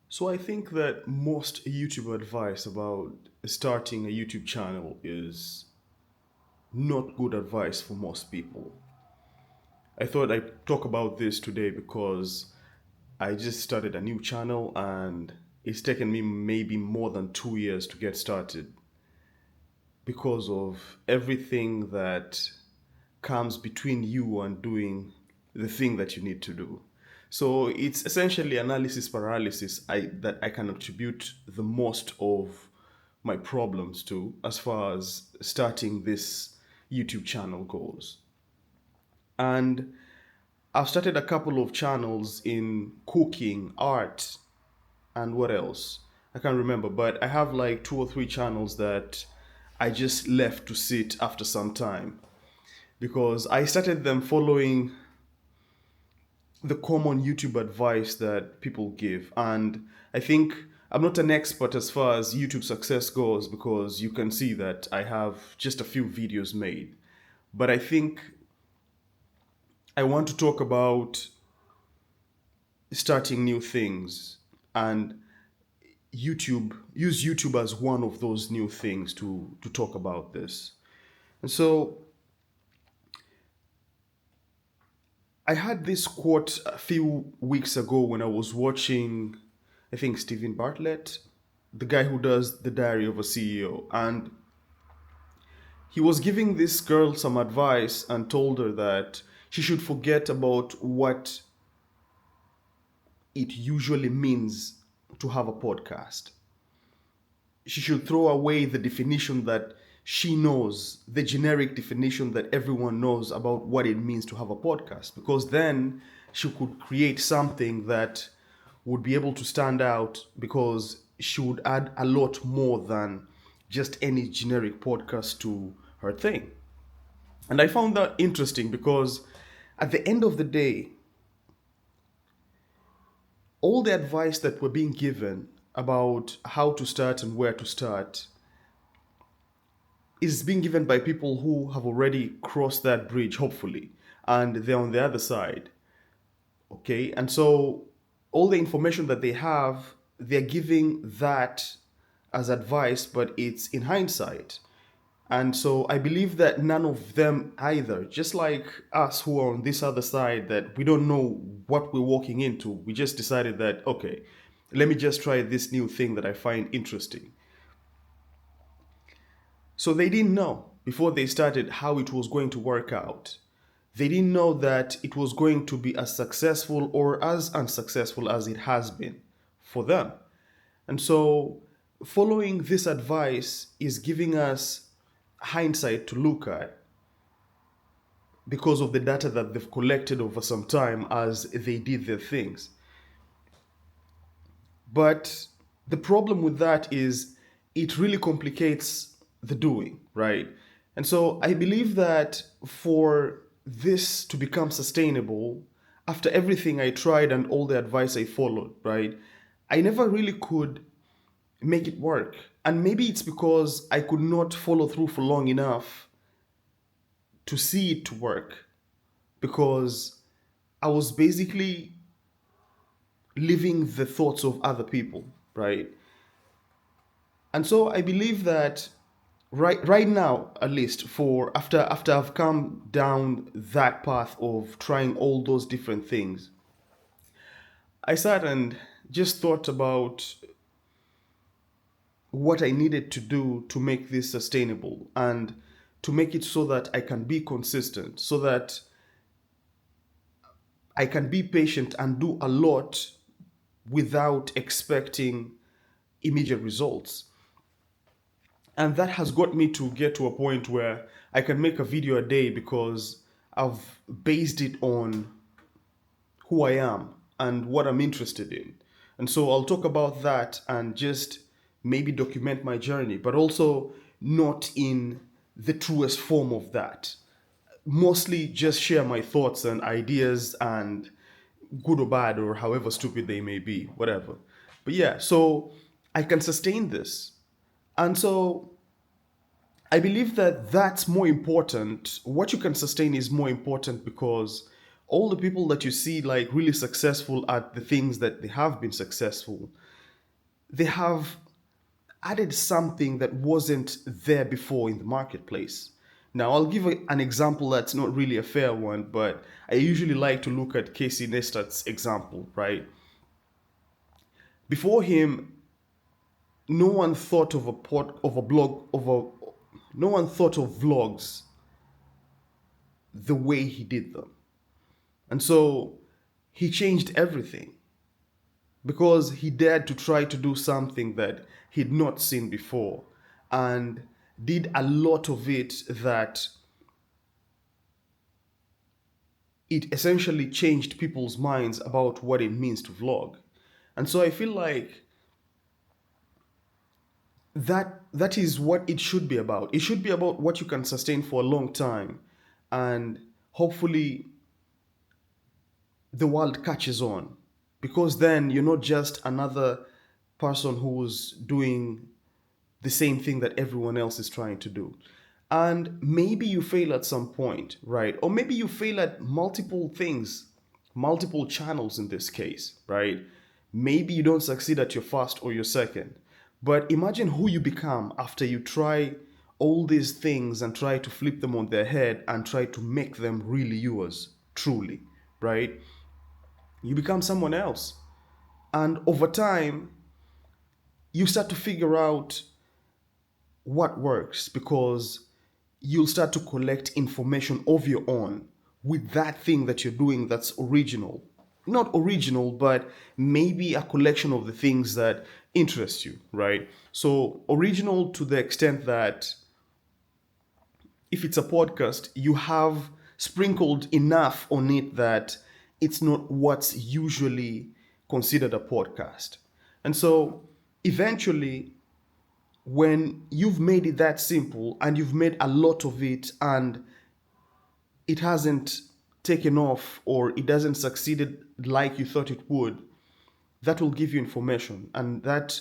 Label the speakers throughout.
Speaker 1: So I think that most YouTube advice about starting a YouTube channel is not good advice for most people. I thought I'd talk about this today because I just started a new channel and it's taken me maybe more than 2 years to get started because of everything that comes between you and doing the thing that you need to do. So it's essentially analysis paralysis that I can attribute the most of my problems to as far as starting this YouTube channel goes. And I've started a couple of channels in cooking, art, and what else? I can't remember, but I have like two or three channels that I just left to sit after some time because I started them following the common YouTube advice that people give. And I think I'm not an expert as far as YouTube success goes because you can see that I have just a few videos made. But I think I want to talk about starting new things and use YouTube as one of those new things to talk about this. And so I had this quote a few weeks ago when I was watching, I think, Stephen Bartlett, the guy who does The Diary of a CEO. And he was giving this girl some advice and told her that she should forget about what it usually means to have a podcast. She should throw away the definition that she knows, the generic definition that everyone knows about what it means to have a podcast, because then she could create something that would be able to stand out because she would add a lot more than just any generic podcast to her thing. And I found that interesting because at the end of the day, all the advice that we're being given about how to start and where to start is being given by people who have already crossed that bridge, hopefully, and they're on the other side. Okay, and so all the information that they have, they're giving that as advice, but it's in hindsight. And so I believe that none of them either, just like us who are on this other side, that we don't know what we're walking into. We just decided that, okay, let me just try this new thing that I find interesting. So they didn't know before they started how it was going to work out. They didn't know that it was going to be as successful or as unsuccessful as it has been for them. And so following this advice is giving us hindsight to look at because of the data that they've collected over some time as they did their things. But the problem with that is it really complicates the doing, right? And so I believe that for this to become sustainable, after everything I tried and all the advice I followed, right, I never really could make it work. And maybe it's because I could not follow through for long enough to see it to work because I was basically living the thoughts of other people, right? And so I believe that right now, at least for after I've come down that path of trying all those different things, I sat and just thought about what I needed to do to make this sustainable and to make it so that I can be consistent, so that I can be patient and do a lot without expecting immediate results. And that has got me to get to a point where I can make a video a day because I've based it on who I am and what I'm interested in. And so I'll talk about that and just maybe document my journey, but also not in the truest form of that. Mostly just share my thoughts and ideas and good or bad or however stupid they may be, whatever. But yeah, so I can sustain this. And so I believe that that's more important. What you can sustain is more important because all the people that you see like really successful at the things that they have been successful, they have added something that wasn't there before in the marketplace. Now, I'll give an example that's not really a fair one, but I usually like to look at Casey Neistat's example, right? Before him, no one thought of a pod, of a blog, of a no one thought of vlogs the way he did them. And so he changed everything because he dared to try to do something that he'd not seen before and did a lot of it that it essentially changed people's minds about what it means to vlog. And so I feel like that is what it should be about. It should be about what you can sustain for a long time, and hopefully the world catches on, because then you're not just another person who's doing the same thing that everyone else is trying to do. And maybe you fail at some point, right? Or maybe you fail at multiple things, multiple channels in this case, right? Maybe you don't succeed at your first or your second. But imagine who you become after you try all these things and try to flip them on their head and try to make them really yours, truly, right? You become someone else. And over time, you start to figure out what works because you'll start to collect information of your own with that thing that you're doing that's original. Not original, but maybe a collection of the things that interest you, right? So, original to the extent that if it's a podcast, you have sprinkled enough on it that it's not what's usually considered a podcast. And so, eventually, when you've made it that simple and you've made a lot of it and it hasn't taken off or it doesn't succeeded like you thought it would, that will give you information, and that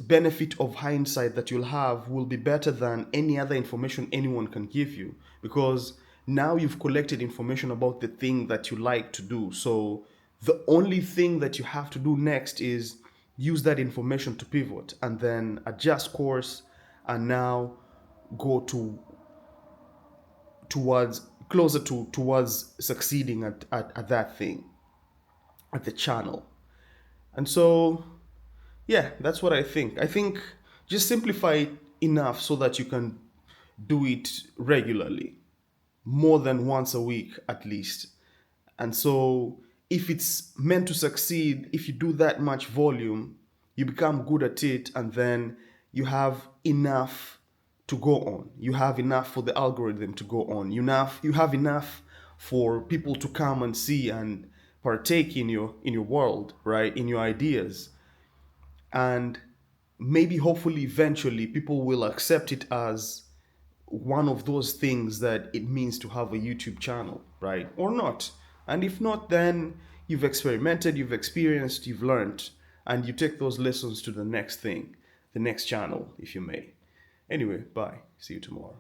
Speaker 1: benefit of hindsight that you'll have will be better than any other information anyone can give you, because now you've collected information about the thing that you like to do. So the only thing that you have to do next is use that information to pivot and then adjust course and now go towards closer towards succeeding at that thing, at the channel. And so yeah, that's what I think. I think just simplify it enough so that you can do it regularly, more than once a week at least. And so if it's meant to succeed, if you do that much volume, you become good at it, and then you have enough to go on. You have enough for the algorithm to go on. You have enough for people to come and see and partake in your world, right? In your ideas. And maybe hopefully eventually people will accept it as one of those things that it means to have a YouTube channel, right? Or not. And if not, then you've experimented, you've experienced, you've learned, and you take those lessons to the next thing, the next channel, if you may. Anyway, bye. See you tomorrow.